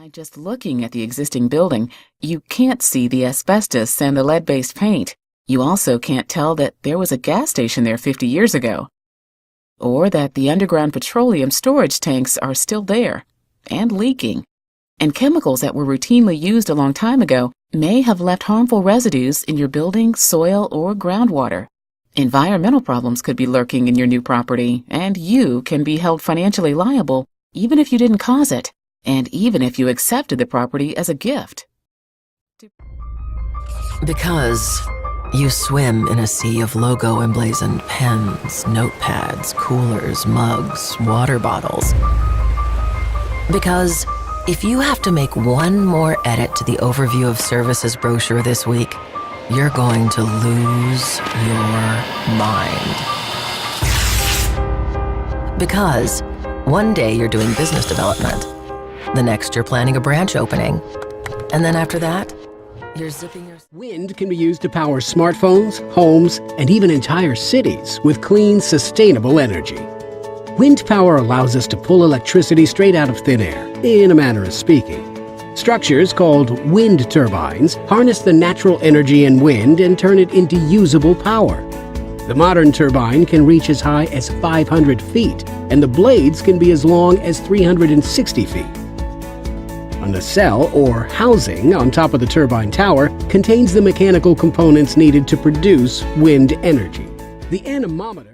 By just looking at the existing building, you can't see the asbestos and the lead-based paint. You also can't tell that there was a gas station there 50 years ago, or that the underground petroleum storage tanks are still there and leaking. And chemicals that were routinely used a long time ago may have left harmful residues in your building, soil, or groundwater. Environmental problems could be lurking in your new property, and you can be held financially liable even if you didn't cause it, and even if you accepted the property as a gift. Because you swim in a sea of logo emblazoned pens, notepads, coolers, mugs, water bottles. Because if you have to make one more edit to the overview of services brochure this week, you're going to lose your mind. Because one day you're doing business development, the next you're planning a branch opening, and then after that, you're zipping your... Wind can be used to power smartphones, homes, and even entire cities with clean, sustainable energy. Wind power allows us to pull electricity straight out of thin air, in a manner of speaking. Structures called wind turbines harness the natural energy in wind and turn it into usable power. The modern turbine can reach as high as 500 feet, and the blades can be as long as 360 feet. A nacelle, or housing, on top of the turbine tower contains the mechanical components needed to produce wind energy. The anemometer